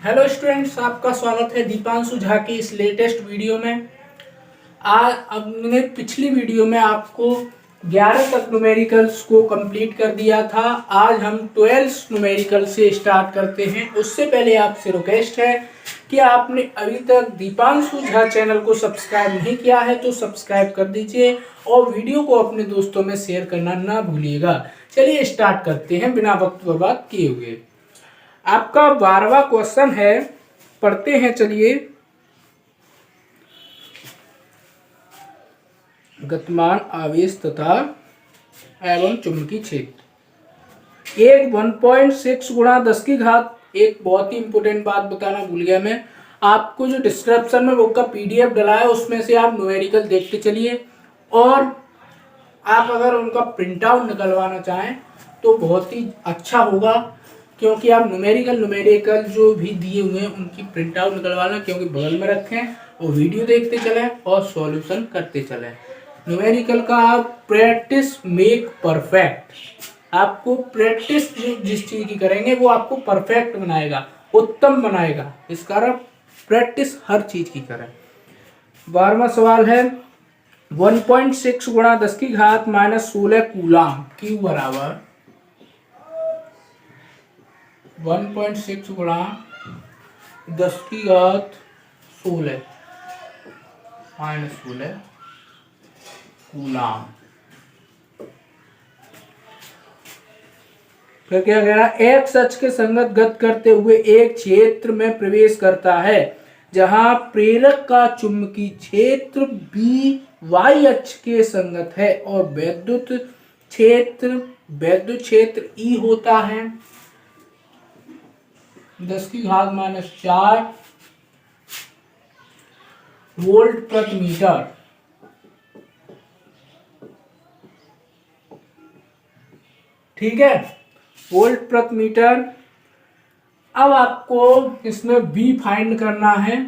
Hello students, आपका स्वागत है दीपांशु झा की इस लेटेस्ट वीडियो में। आज हमने पिछली वीडियो में आपको 11 तक न्यूमेरिकल्स को कंप्लीट कर दिया था। आज हम 12 न्यूमेरिकल से स्टार्ट करते हैं। उससे पहले आपसे रिक्वेस्ट है कि आपने अभी तक दीपांशु झा चैनल को सब्सक्राइब नहीं किया है तो सब्सक्राइब कर दीजिए और वीडियो को अपने दोस्तों में शेयर करना ना भूलिएगा। चलिए स्टार्ट करते हैं बिना वक्त बर्बाद किए हुए। आपका 12वां क्वेश्चन है, पढ़ते हैं। चलिए, गतिमान आवेश तथा एवं चुंबकीय क्षेत्र। एक 1.6 गुणा 10 की घात, एक बहुत ही इंपॉर्टेंट बात बताना भूल गया मैं आपको, जो डिस्क्रिप्शन में बुक का पीडीएफ डला है उसमें से आप न्यूमेरिकल देखते चलिए और आप अगर उनका प्रिंट आउट निकलवाना चाहें तो बहुत ही अच्छा होगा, क्योंकि आप न्यूमेरिकल जो भी दिए हुए हैं उनकी प्रिंट आउट निकलवाना, क्योंकि बगल में रखें और वीडियो देखते चलें और सॉल्यूशन करते चलें। न्यूमेरिकल का आप प्रैक्टिस मेक परफेक्ट, आपको प्रैक्टिस जिस चीज़ की करेंगे वो आपको परफेक्ट बनाएगा, उत्तम बनाएगा। इस कारण प्रैक्टिस हर चीज़ की करें। 12वां सवाल है, 1.6 गुणा 10 की घात -16 कूलाम, क्यू बराबर 1.6 गुणा 10 की घात 16 -16 कूलाम। फिर क्या कह रहा है, एक्स अक्ष के संगत गति करते हुए एक क्षेत्र में प्रवेश करता है जहां प्रेरक का चुंबकीय क्षेत्र बी वाई अक्ष के संगत है और वैद्युत क्षेत्र ई होता है 10 की घात -4 वोल्ट प्रति मीटर। ठीक है, वोल्ट प्रति मीटर। अब आपको इसमें बी फाइंड करना है,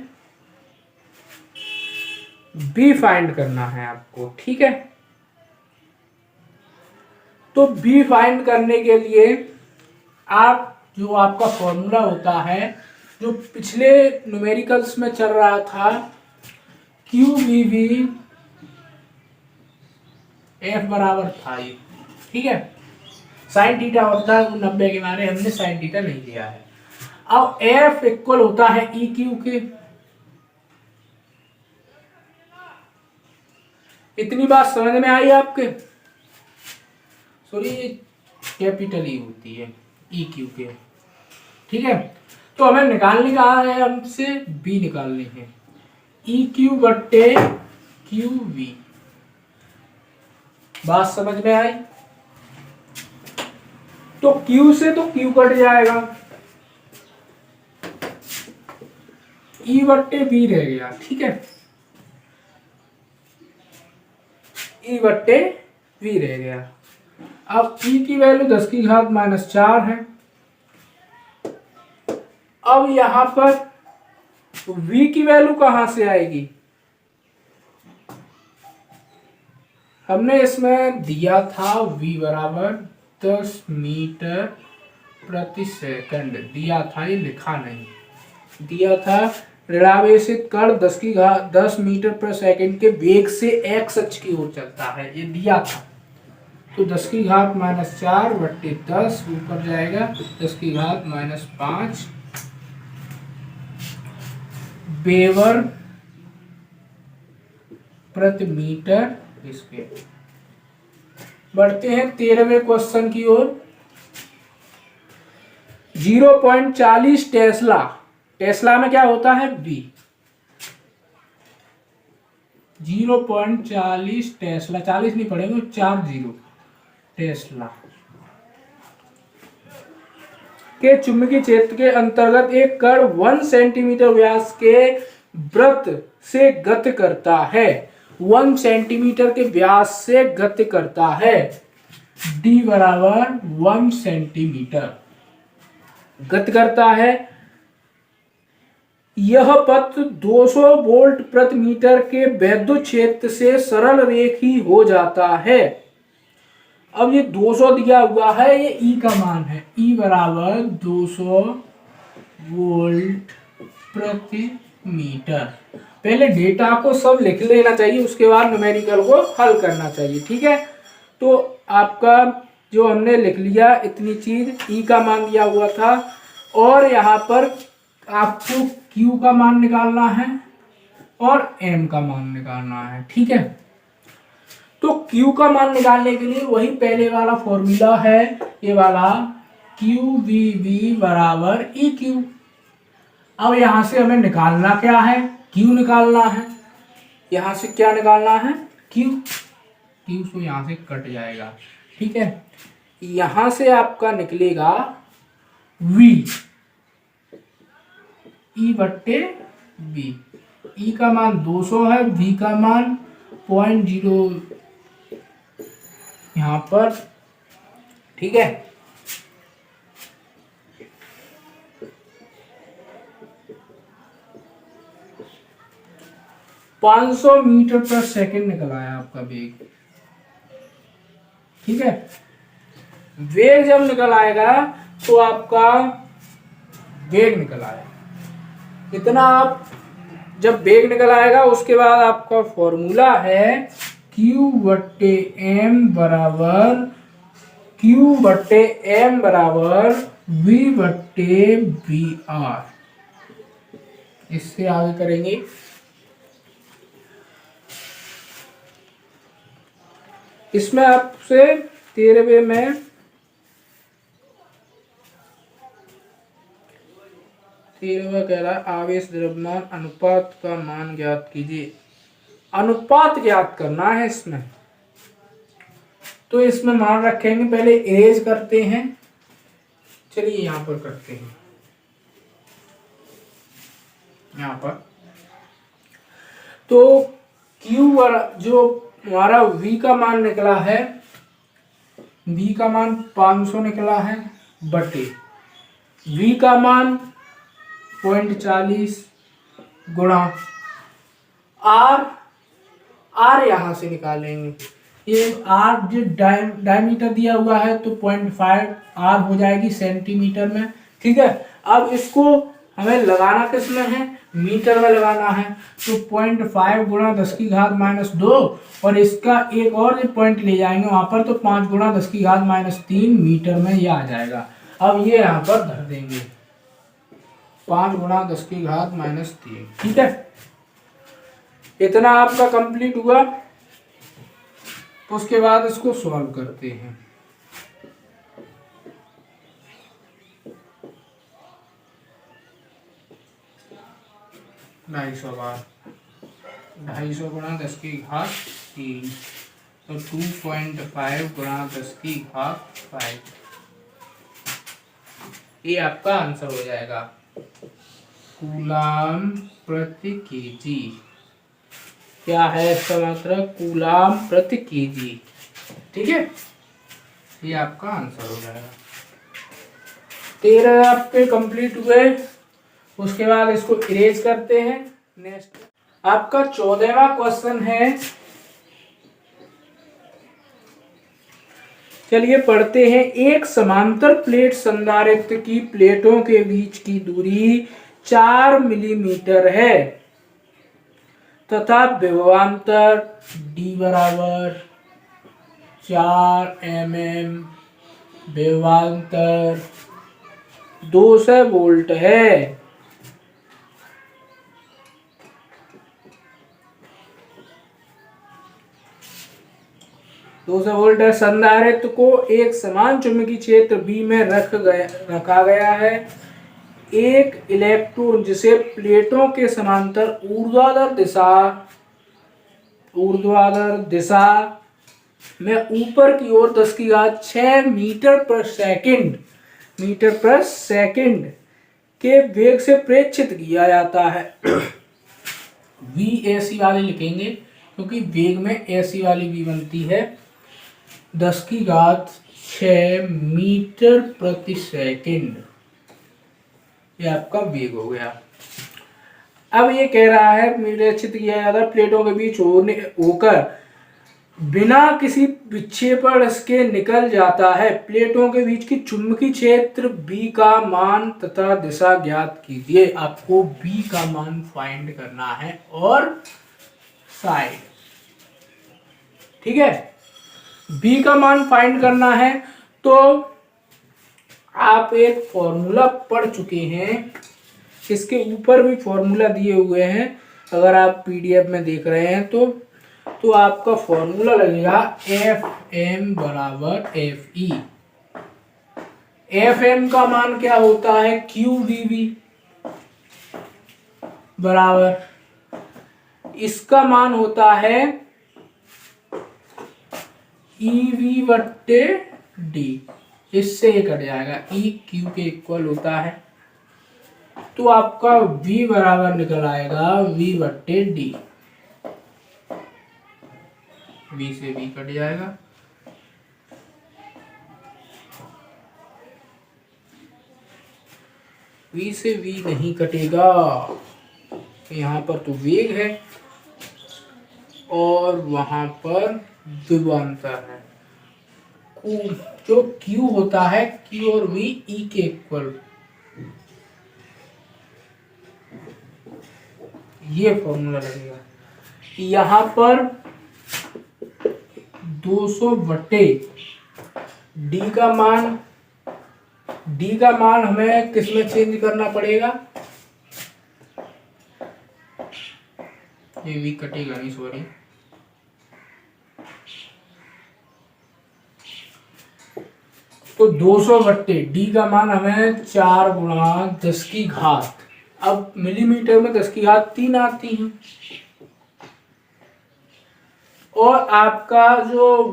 बी फाइंड करना है आपको। ठीक है, तो बी फाइंड करने के लिए आप जो आपका फॉर्मूला होता है, जो पिछले न्यूमेरिकल्स में चल रहा था, क्यू वी वी एफ बराबर था ये। ठीक है, साइन थीटा होता है 90 के मारे, हमने साइन थीटा नहीं लिया है। अब एफ इक्वल होता है ई क्यू के। इतनी बात समझ में आई आपके? सॉरी, कैपिटल ई होती है ई क्यू के। ठीक है, तो हमें निकालने का है, हमसे बी निकालनी है, ई क्यू बट्टे क्यू वी। बात समझ में आई? तो क्यू से तो क्यू कट जाएगा, ई बट्टे वी रह गया। ठीक है, ई बट्टे वी रह गया। अब ई की वैल्यू 10 की घात -4 है। अब यहां पर v की वैल्यू कहां से आएगी? हमने इसमें दिया था v बराबर 10 मीटर प्रति सेकंड दिया था, ये लिखा नहीं दिया था। ऋणावेशित कण 10 की घात 10 मीटर प्रति सेकंड के वेग से x अक्ष की ओर चलता है, ये दिया था। तो 10 की घात -4 बट्टे 10 ऊपर जाएगा 10 की घात -5 वेबर प्रति मीटर स्क्वायर। बढ़ते हैं 13वें क्वेश्चन की ओर। 0.40 टेस्ला, टेस्ला में क्या होता है बी। 0.40 टेस्ला, 40 नहीं पड़ेगा, 40 टेस्ला के चुंबकीय क्षेत्र के अंतर्गत एक कण 1 सेंटीमीटर व्यास के वृत्त से गति करता है। 1 सेंटीमीटर के व्यास से गति करता है, d बराबर 1 सेंटीमीटर गति करता है। यह पथ 200 वोल्ट प्रति मीटर के वैद्युत क्षेत्र से सरल रेखी हो जाता है। अब ये 200 दिया हुआ है, ये ई का मान है, ई बराबर 200 वोल्ट प्रति मीटर। पहले डेटा को सब लिख लेना चाहिए, उसके बाद न्यूमेरिकल को हल करना चाहिए। ठीक है, तो आपका जो हमने लिख लिया इतनी चीज, ई का मान दिया हुआ था और यहाँ पर आपको क्यू का मान निकालना है और एम का मान निकालना है। ठीक है, तो क्यू का मान निकालने के लिए वही पहले वाला फॉर्मूला है, ये वाला क्यू वी वी बराबर ई क्यू। अब यहां से हमें निकालना क्या है, क्यू निकालना है। यहां से क्या निकालना है, क्यू। क्यू तो यहां से कट जाएगा। ठीक है, यहां से आपका निकलेगा वी, ई बट्टे बी। ई का मान 200 है, वी का मान 0.0 यहां पर। ठीक है, ,500 मीटर पर सेकंड निकल आया आपका वेग। ठीक है, वेग जब निकल आएगा तो आपका वेग निकल आएगा इतना। आप जब वेग निकल आएगा उसके बाद आपका फॉर्मूला है Q बट्टे एम बराबर V बट्टे बी आर। इससे आगे करेंगे। इसमें आपसे 13वें में कह रहा है आवेश द्रव्यमान अनुपात का मान ज्ञात कीजिए। अनुपात ज्ञात करना है इसमें, तो इसमें मान रखेंगे। पहले इरेज करते हैं, चलिए यहां पर करते हैं। यहां पर तो Q जो हमारा V का मान निकला है, V का मान 500 निकला है, बटे V का मान 0.40 गुणा R यहां से निकालेंगे। ये R जो डायमीटर दिया हुआ है तो 0.5 R हो जाएगी सेंटीमीटर में। ठीक है, अब इसको हमें लगाना किस में है, मीटर में लगाना है। तो 0.5 गुणा 10 की घात -2 और इसका एक और पॉइंट ले जाएंगे वहां पर, तो 5 गुणा 10 की घात -3 मीटर में ये आ जाएगा। अब ये यहाँ पर धर देंगे 5 गुणा 10 की घात -3। ठीक है, इतना आपका कंप्लीट हुआ। उसके बाद इसको सॉल्व करते हैं। ढाई सौ गुणा 10 की घात 3, तो 2.5 गुणा 10 की घात 5। ये आपका आंसर हो जाएगा। कूलाम प्रति केजी। क्या है इसका मतलब, कूलाम प्रति केजी। ठीक है, ये आपका आंसर हो जाएगा। 13 आपके कंप्लीट हुए। उसके बाद इसको इरेज करते हैं। नेक्स्ट आपका 14वां क्वेश्चन है, चलिए पढ़ते हैं। एक समांतर प्लेट संधारित्र की प्लेटों के बीच की दूरी 4 मिलीमीटर है तथा विभवांतर D बराबर 4 mm, विभवांतर 200 वोल्ट है। संधारित्र को एक समान चुंबकीय क्षेत्र B में रखा गया है। एक इलेक्ट्रॉन जिसे प्लेटों के समांतर ऊर्ध्वाधर दिशा में ऊपर की ओर 10 की घात 6 मीटर पर सेकंड के वेग से प्रेक्षित किया जाता है। V ऐसी वाली लिखेंगे क्योंकि वेग में ऐसी वाली V बनती है। 10 की घात 6 मीटर प्रति सेकंड, ये आपका वेग हो गया। अब ये कह रहा है प्रेक्षित किया जाता है प्लेटों के बीच होकर बिना किसी विक्षेपण इसके निकल जाता है। प्लेटों के बीच की चुंबकीय क्षेत्र बी का मान तथा दिशा ज्ञात कीजिए। आपको बी का मान फाइंड करना है और साइड, ठीक है, बी का मान फाइंड करना है। तो आप एक फॉर्मूला पढ़ चुके हैं, इसके ऊपर भी फॉर्मूला दिए हुए हैं, अगर आप पीडीएफ में देख रहे हैं तो आपका फॉर्मूला लगेगा एफ एम बराबर एफ ई। एफ एम का मान क्या होता है, क्यू वी वी बराबर इसका मान होता है ई वी बट्टे डी, इससे ये कट जाएगा, ई क्यू के इक्वल होता है। तो आपका v बराबर निकल आएगा v बट्टे डी, v से v कट जाएगा, v से v नहीं कटेगा, यहाँ पर तो वेग है और वहां पर विभवांतर है। जो q होता है, q और v e के इक्वल, ये फॉर्मूला लगेगा। यहाँ पर 200 बटे डी का मान हमें किसमें चेंज करना पड़ेगा, ये वी कटेगा नहीं, सॉरी, तो 200 बट्टे डी का मान हमें 4 गुणा 10 की घात, अब मिलीमीटर में 10 की घात 3 आती है, और आपका जो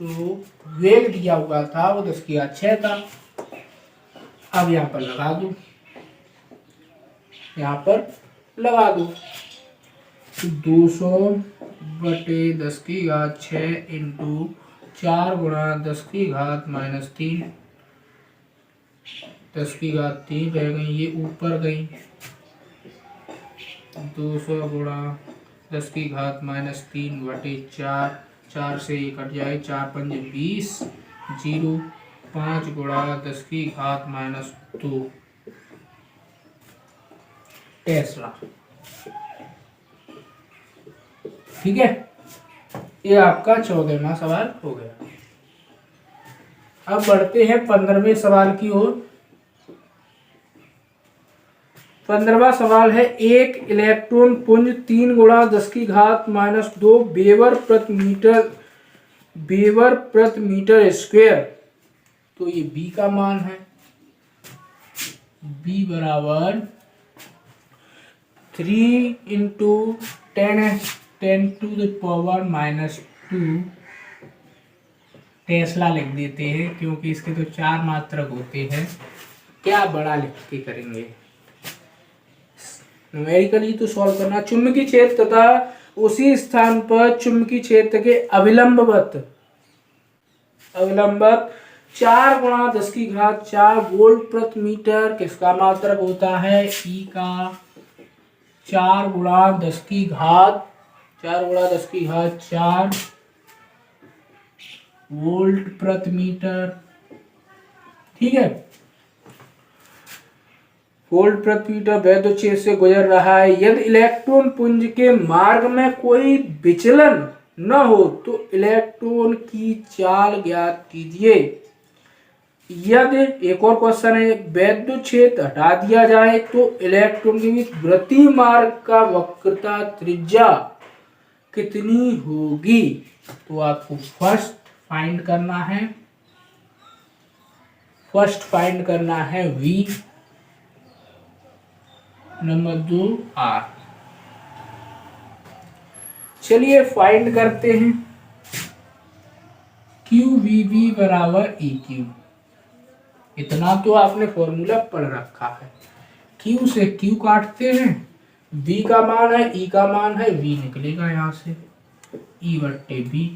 वेग दिया हुआ था वो 10 की घात 6 था। अब यहाँ पर लगा दो, यहाँ पर लगा दो, 200 बटे 10 की घात 6 इंटू 4 गुणा 10 की घात -3, 10 की घात 3 रह गई, ये ऊपर गई, 200 गुणा 10 की घात -3 बटे 4, 4 से ये कट जाए, 4 पंजे 20, 0, 5 गुणा 10 की घात -2 टेस्ला, ठीक है। ये आपका 14वां सवाल हो गया। अब बढ़ते हैं 15वें सवाल की ओर। 15वां सवाल है, एक इलेक्ट्रॉन पुंज 3 गुणा 10 की घात -2 वेबर प्रति मीटर स्क्वायर, तो ये बी का मान है, बी बराबर 3 इंटू 10⁻² टेस्ला लिख देते हैं, क्योंकि इसके तो 4 मात्रक होते हैं, क्या बड़ा लिख के करेंगे, न्यूमेरिकली तो सॉल्व करना। चुंबकीय क्षेत्र तथा उसी स्थान पर चुंबकीय क्षेत्र के अविलंबवत 4 गुणा 10 की घात 4 वोल्ट प्रति मीटर किसका मात्रक होता है, ई का 4 गुणा 10 की घात 4 वोल्ट प्रति मीटर, ठीक है। वोल्ट प्रति मीटर वैद्युत क्षेत्र से गुजर रहा है। यदि इलेक्ट्रॉन पुंज के मार्ग में कोई विचलन न हो तो इलेक्ट्रॉन की चाल ज्ञात कीजिए। यदि एक और क्वेश्चन है, वैद्युत क्षेत्र हटा दिया जाए तो इलेक्ट्रॉन के बीच वृत्तीय मार्ग का वक्रता त्रिज्या कितनी होगी, तो आपको फर्स्ट फाइंड करना है v, नंबर 2 r। चलिए फाइंड करते हैं, QVV बराबर EQ, इतना तो आपने फॉर्मूला पढ़ रखा है। Q से Q काटते हैं, V का मान है, E का मान है, V निकलेगा यहाँ से E बट्टे B।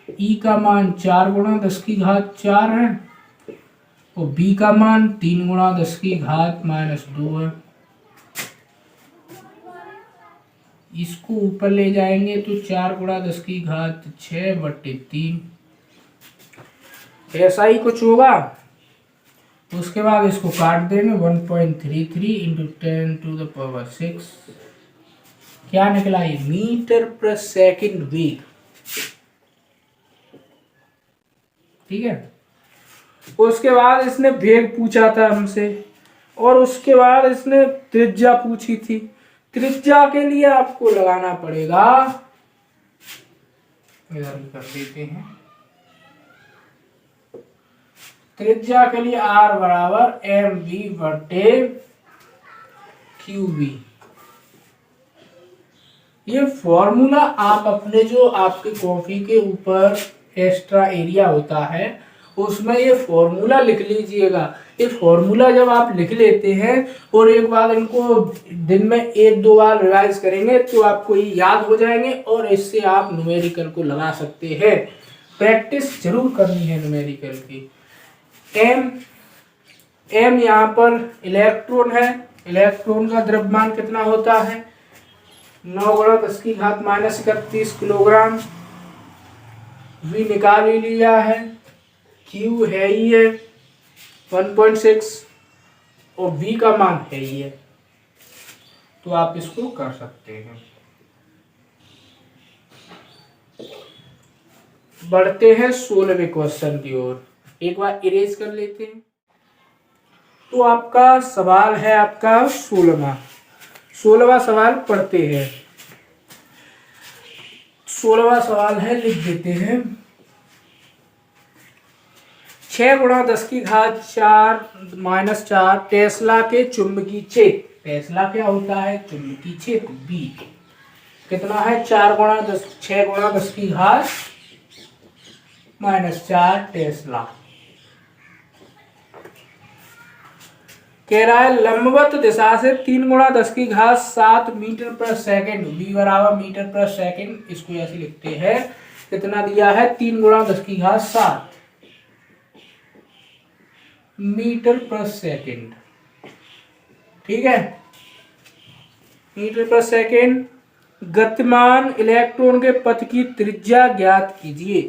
E का मान 4 गुणा 10 की घात 4 है और B का मान 3 गुणा 10 की घात -2 है। इसको ऊपर ले जाएंगे तो 4 × 10⁻⁶/3 ऐसा ही कुछ होगा। उसके बाद इसको काट देंगे 1.33 × 10⁻⁶। क्या निकला ये? मीटर/सेकंड वेग। ठीक है। उसके बाद इसने वेग पूछा था हमसे, और उसके बाद इसने त्रिज्या पूछी थी। त्रिज्या के लिए आपको लगाना पड़ेगा, इधर कर देते हैं, त्रिज्या के लिए R = mv/qv। ये फॉर्मूला आप अपने जो आपके कॉफी के ऊपर एक्स्ट्रा एरिया होता है उसमें ये फॉर्मूला लिख लीजिएगा। ये फॉर्मूला जब आप लिख लेते हैं और एक बार इनको दिन में 1-2 बार रिवाइज करेंगे तो आपको ये याद हो जाएंगे, और इससे आप न्यूमेरिकल को लगा सकते हैं। प्रैक्टिस जरूर करनी है न्यूमेरिकल की। एम यहाँ पर इलेक्ट्रॉन है। इलेक्ट्रॉन का द्रव्यमान कितना होता है? 9 × 10⁻³ किलोग्राम। V निकाल ही लिया है, Q है ही है 1.6 और V का मान है ही है, तो आप इसको कर सकते हैं। बढ़ते हैं 16वें क्वेश्चन की ओर। एक बार इरेज कर लेते हैं। तो आपका सवाल है आपका 16वां सवाल पढ़ते हैं। 16वां सवाल है, लिख देते हैं। 6 × 10⁻⁴ टेस्ला के चुंबकीय क्षेत्र। टेस्ला क्या होता है? चुंबकीय क्षेत्र B कितना है? 6 × 10⁻⁴ टेस्ला। कह रहा है लंबवत दिशा से 3 × 10⁻⁷ मीटर/सेकंड। V = metre per second. इसको ऐसे लिखते हैं, कितना दिया है? 3 × 10⁻⁷ मीटर/सेकंड। ठीक है, मीटर/सेकंड। गतिमान इलेक्ट्रॉन के पथ की त्रिज्या ज्ञात कीजिए।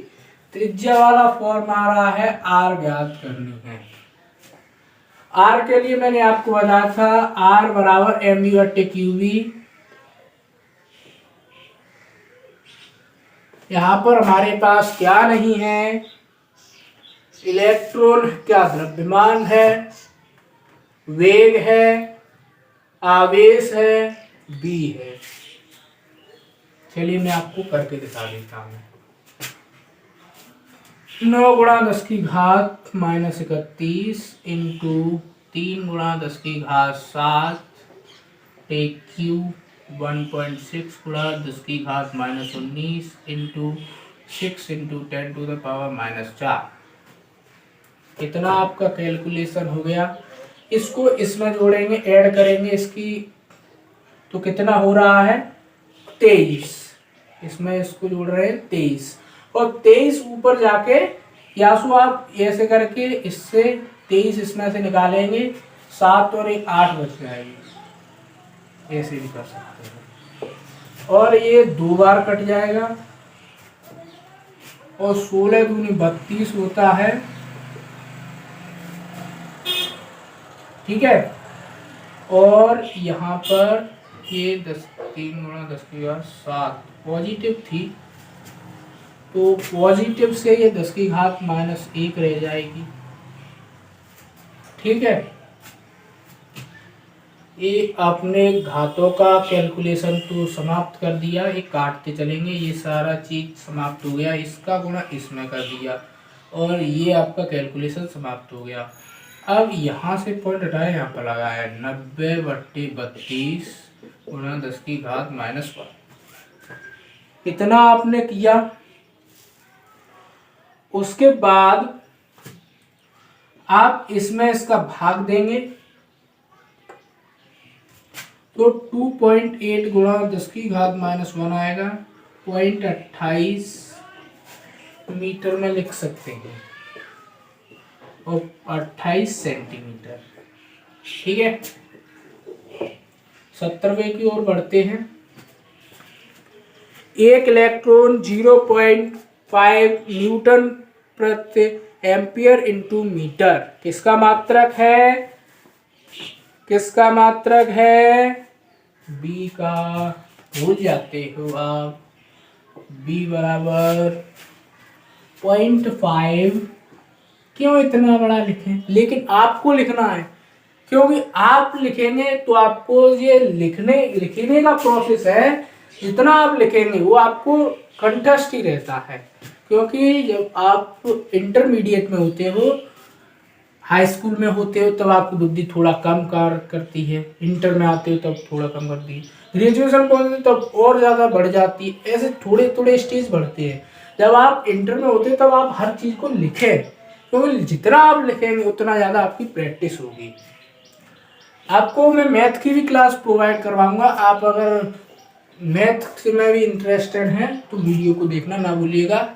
त्रिज्या वाला फॉर्म आ रहा है, R ज्ञात करनी है। R के लिए मैंने आपको बताया था R = mv/qv। यहां पर हमारे पास क्या नहीं है? इलेक्ट्रॉन क्या द्रव्यमान है, वेग है, आवेश है, B है। चलिए मैं आपको करके दिखा देता हूं। 9 × 10⁻⁻31 × 3 × 10⁷ टेक Q 1.6 × 10⁻⁻19 × 6 × 10⁻⁻4। कितना आपका कैलकुलेशन हो गया? इसको इसमें जोड़ेंगे, ऐड करेंगे इसकी, तो कितना हो रहा है? 23। इसमें इसको जोड़ रहे हैं 23, और 23 ऊपर जाके या सो आप ऐसे करके इससे 23 इसमें से निकालेंगे, 7 और 1 8 बच जाएगी। ऐसे भी कर सकते हैं, और ये 2 बार कट जाएगा, और 16 दूनी 32 होता है। ठीक है, और यहाँ पर ये 3 × 10⁻⁷ पॉजिटिव थी, तो पॉजिटिव से ये 10⁻⁻1 रह जाएगी। ठीक है, ये आपने घातों का कैलकुलेशन तो समाप्त कर दिया। ये काटते चलेंगे, ये सारा चीज समाप्त हो गया। इसका गुणा इसमें कर दिया, और ये आपका कैलकुलेशन समाप्त हो गया। अब यहाँ से पॉइंट हटाया, यहाँ पर लगाया 90/32 × 10⁻⁻1। इतना आपने किया। उसके बाद आप इसमें इसका भाग देंगे, तो 2.8 × 10⁻⁻1 आएगा। 0.28 मीटर में लिख सकते हैं, और 28 सेंटीमीटर। ठीक है, 70वें की ओर बढ़ते हैं। एक इलेक्ट्रॉन 0.5 न्यूटन प्रति एम्पियर इंटू मीटर। किसका मात्रक है? किसका मात्रक है? बी का। भूल जाते हो आप। बी बराबर 0.5। क्यों इतना बड़ा लिखें? लेकिन आपको लिखना है, क्योंकि आप लिखेंगे तो आपको ये लिखने का प्रोसेस है, जितना आप लिखेंगे वो आपको कंठस्थ ही रहता है। क्योंकि जब आप इंटरमीडिएट में होते हो, हाई स्कूल में होते हो, तब आपकी बुद्धि थोड़ा कम कार्य करती है, इंटर में आते हो तब थोड़ा कम करती है, ग्रेजुएशन पहुंचते हो तब और ज़्यादा बढ़ जाती है। ऐसे थोड़े थोड़े स्टेज बढ़ते हैं। जब आप इंटर में होते हो तब आप हर चीज़ को लिखें, क्योंकि जितना आप लिखेंगे उतना ज़्यादा आपकी प्रैक्टिस होगी। आपको मैं मैथ की भी क्लास प्रोवाइड करवाऊंगा। आप अगर मैथ में भी इंटरेस्टेड हैं तो वीडियो को देखना ना भूलिएगा।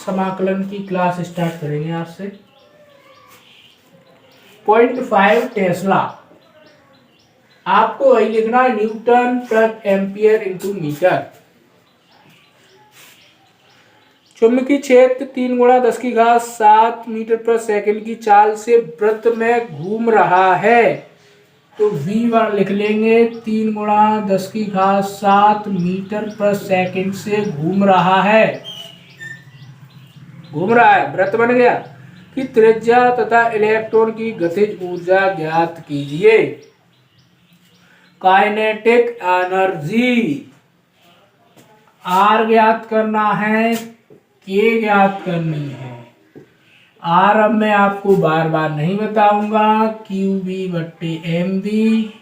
समाकलन की क्लास स्टार्ट करेंगे आज से। 0.5 टेस्ला, आपको वही लिखना है, न्यूटन प्रति एम्पियर इंटू मीटर। चुंबकीय क्षेत्र 3 गुणा 10⁻7 मीटर पर सेकंड की चाल से वृत्त में घूम रहा है। तो v1 लिख लेंगे, 3 गुणा 10⁻7 मीटर पर सेकंड से घूम रहा है। घूम रहा है, वृत्त बन गया। कि त्रिज्या तथा इलेक्ट्रॉन की गतिज ऊर्जा ज्ञात कीजिए। काइनेटिक एनर्जी आर ज्ञात करना है, के ज्ञात करनी है। आर अब मैं आपको बार बार नहीं बताऊंगा, क्यू बी बट्टे एम बी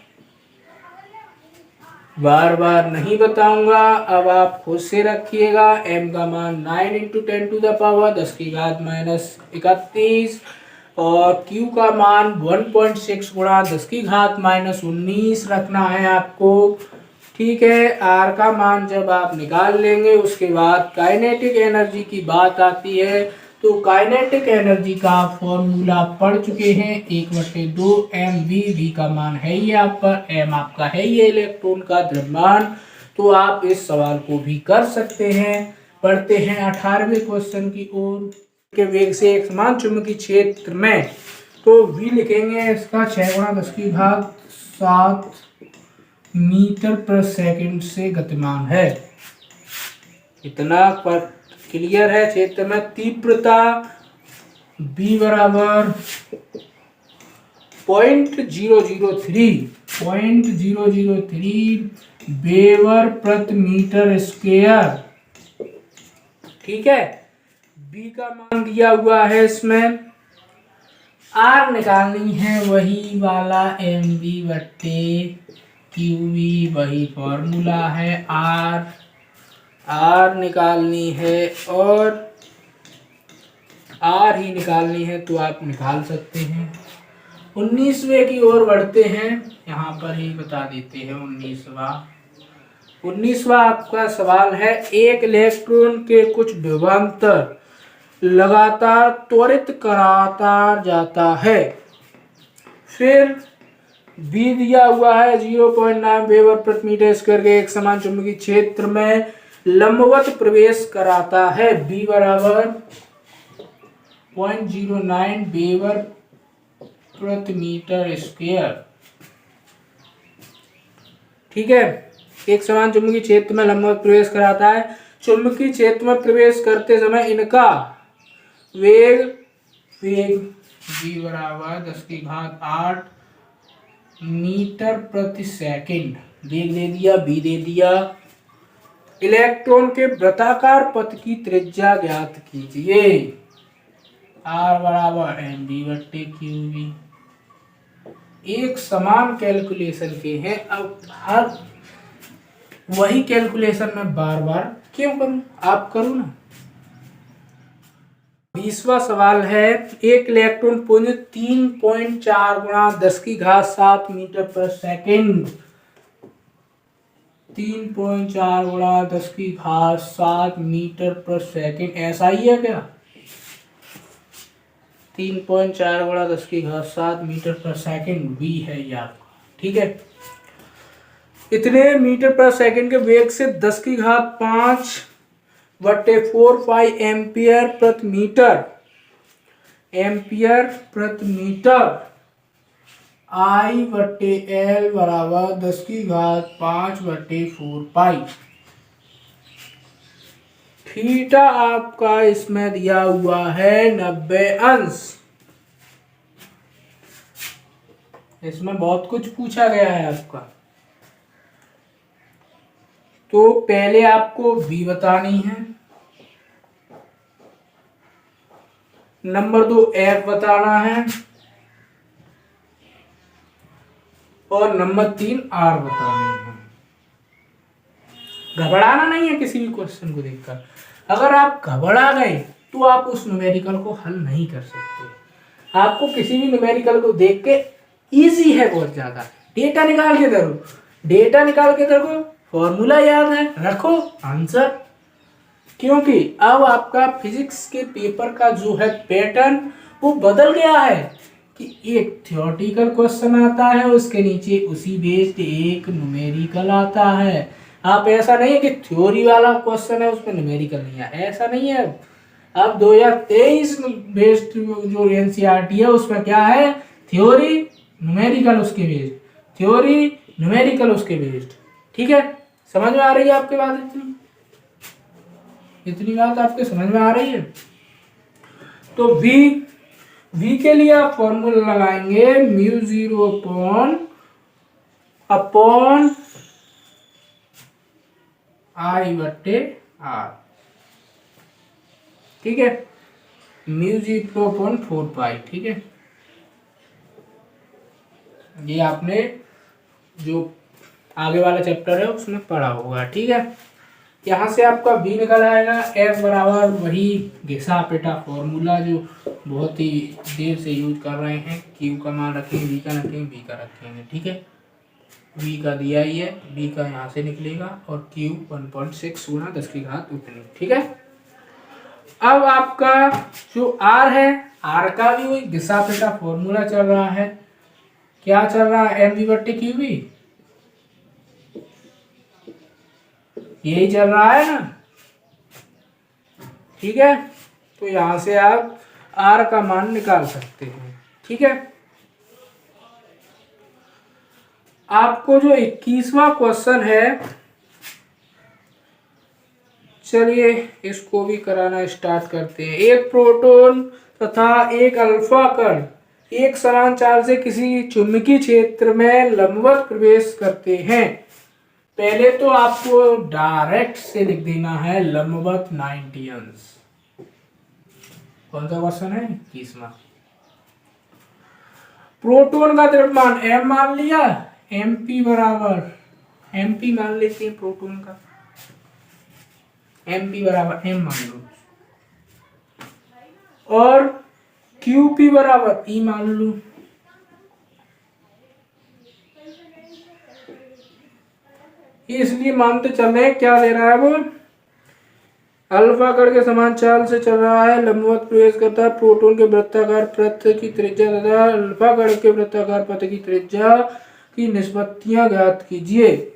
बार बार नहीं बताऊंगा। अब आप खुद से रखिएगा। m का मान 9 × 10⁻31 और q का मान 1.6 गुणा 10⁻19 रखना है आपको। ठीक है। r का मान जब आप निकाल लेंगे उसके बाद काइनेटिक एनर्जी की बात आती है। तो काइनेटिक एनर्जी का फॉर्मूला पढ़ चुके हैं, 1/2 mv। v का मान है ही आप पर, m आपका है ये इलेक्ट्रॉन का द्रव्यमान। तो आप इस सवाल को भी कर सकते हैं। पढ़ते हैं 18वें क्वेश्चन की ओर। के वेग से एक समान चुंबकीय क्षेत्र में, तो v लिखेंगे इसका 6 × 10⁻7 मीटर पर सेकंड से गतिमान है। इतना पर क्लियर है। क्षेत्र में तीव्रता b बराबर 0.003 वेबर प्रति मीटर स्क्वायर। ठीक है। b का मान दिया हुआ है इसमें। r निकालनी है, वही वाला mv बट्टे qv, वही फॉर्मूला है। r निकालनी है और r ही निकालनी है, तो आप निकाल सकते हैं। 19वें की ओर बढ़ते हैं, यहाँ पर ही बता देते हैं। 19वां आपका सवाल है, एक इलेक्ट्रॉन के कुछ विभवांतर लगातार त्वरित कराता जाता है। फिर b दिया हुआ है 0.9 वेबर प्रति मीटर स्क्वायर के एक समान चुंबकीय क्षेत्र में लंबवत प्रवेश कराता है। b बराबर 0.09 वेबर प्रति मीटर स्क्वायर। ठीक है। एक समान चुंबकीय क्षेत्र में लंबवत प्रवेश कराता है। चुंबकीय क्षेत्र में प्रवेश करते समय इनका वेग v बराबर 10⁸ मीटर प्रति सेकंड। वेग दे दिया, b दे दिया। इलेक्ट्रॉन के वृत्ताकार पथ की त्रिज्या ज्ञात कीजिए। r बराबर mv बट्टे qv। एक समान कैलकुलेशन के हैं। अब हर वही कैलकुलेशन में बार बार क्यों करूं, आप करो ना। 20वां सवाल है, एक इलेक्ट्रॉन पुंज 3.4 × 10⁻7 मीटर पर सेकंड 3.4 × 10⁻7 मीटर पर सेकंड ऐसा ही है क्या? 3.4 × 10⁻7 मीटर पर सेकंड v है ये आपका। ठीक है। इतने मीटर पर सेकंड के वेग से 10⁵ एम्पियर प्रति मीटर, I/L बराबर 10⁵5/4 पाई। थीटा आपका इसमें दिया हुआ है 90°। इसमें बहुत कुछ पूछा गया है आपका। तो पहले आपको V बतानी है, नंबर 2 F बताना है, और नंबर 3 R बतानी है। घबराना नहीं है किसी भी क्वेश्चन को देखकर। अगर आप घबरा गए तो आप उस न्यूमेरिकल को हल नहीं कर सकते। आपको किसी भी न्यूमेरिकल को देख के इजी है बहुत ज्यादा, डेटा निकाल के धरो, फॉर्मूला याद है, रखो आंसर। क्योंकि अब आपका फिजिक्स के पेपर का जो है पैटर्न वो बदल गया है कि एक थ्योरेटिकल क्वेश्चन आता है, उसके नीचे उसी बेस्ड एक न्यूमेरिकल आता है। आप ऐसा नहीं है कि थ्योरी वाला क्वेश्चन है उसमें न्यूमेरिकल नहीं है, ऐसा नहीं है। अब 2023 बेस्ड जो एनसीईआरटी है उसमें क्या है, थ्योरी न्यूमेरिकल उसके बेस्ड, थ्योरी न्यूमेरिकल उसके बेस्ड। ठीक है, समझ में आ रही है आपकी बात? इतनी बात आपके समझ में आ रही है? तो V के लिए आप फॉर्मूला लगाएंगे μ0 अपॉन I/R। ठीक है, μ0 अपॉन 4 पाई। ठीक है, ये आपने जो आगे वाला चैप्टर है उसमें पढ़ा होगा। ठीक है, यहाँ से आपका V निकल आएगा। F बराबर वही घिसा पिटा फॉर्मूला जो बहुत ही देर से यूज कर रहे हैं। Q का मान रखेंगे, V का रखेंगे, V का रखेंगे। ठीक है, V का दिया ही है, V का यहाँ से निकलेगा और Q 1.6 गुणा 10⁻⁰ उतनी। ठीक है, अब आपका जो R है, R का भी वही घिसा पिटा फॉर्मूला चल रहा है। क्या चल रहा है? mv/qv, यही चल रहा है ना। ठीक है, तो यहां से आप R का मान निकाल सकते हैं। ठीक है, आपको जो 21वां क्वेश्चन है, चलिए इसको भी कराना स्टार्ट करते हैं। एक प्रोटॉन तथा एक अल्फा कण एक समान चाल से किसी चुंबकीय क्षेत्र में लंबवत प्रवेश करते हैं। पहले तो आपको डायरेक्ट से लिख देना है लंबवत 90 अंश। कौन सा क्वेश्चन है? 21वां। प्रोटॉन का द्रव्यमान m मान लिया, mp बराबर mp मान लेते हैं। प्रोटॉन का mp बराबर m मान लो, और qp बराबर e मान लो। इसलिए मानते चल रहे हैं, क्या दे रहा है वो, अल्फा कण के समान चाल से चल रहा है, लंबवत प्रवेश करता है, प्रोटॉन के वृत्ताकार पथ की त्रिज्या तथा अल्फा कण के वृत्ताकार पथ की त्रिज्या की निष्पत्तियां ज्ञात कीजिए।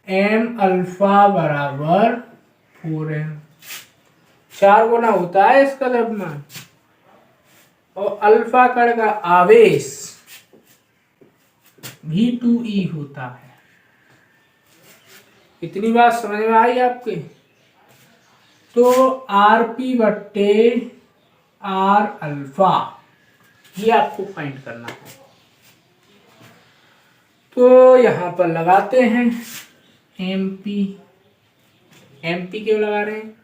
m अल्फा बराबर 4m, 4 गुना होता है इसका द्रव्यमान, और अल्फा कण का आवेश V2e होता है। इतनी बात समझ में आई आपके? तो Rp/R अल्फा ये आपको फाइंड करना है। तो यहां पर लगाते हैं MP क्यों लगा रहे हैं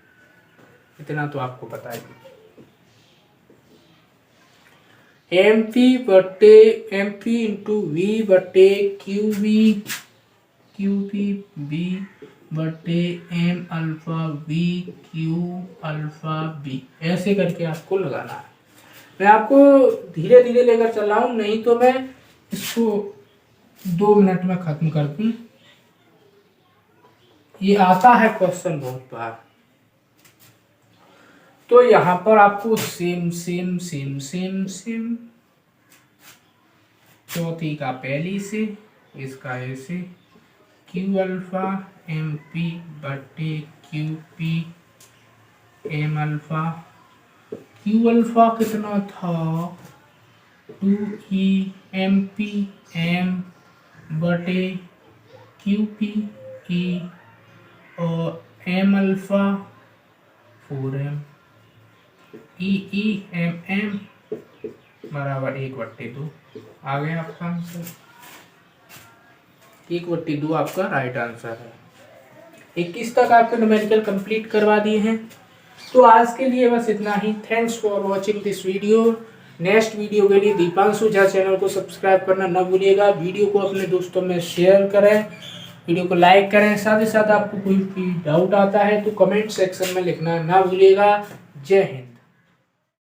इतना तो आपको पता है। MP into V/QP/B/m alpha VQ alpha B, ऐसे करके आपको लगाना है। मैं आपको धीरे धीरे लेकर चल रहा हूं, नहीं तो मैं इसको 2 मिनट में खत्म कर दूं। ये आता है क्वेश्चन बहुत बार। तो यहां पर आपको सेम चौथी का पहली से इसका ऐसे क्यू अल्फा एम पी बटे q p m alpha. Q alpha कितना था 2e एम पी एम बटे क्यू पी ई और m alpha 4m e m m बराबर 1/2 आ गया आपका आंसर। 1/2 आपका राइट आंसर है। 21 तक आपके न्यूमेरिकल कंप्लीट करवा दिए हैं। तो आज के लिए बस इतना ही। Thanks for watching this video. Next video के लिए दीपांशु झा चैनल को सब्सक्राइब करना न भूलिएगा। वीडियो को अपने दोस्तों में शेयर करें, वीडियो को लाइक करें। साथ ही साथ आपको कोई भी डाउट आता है तो कमेंट सेक्शन में लिखना ना भूलिएगा। जय हिंद।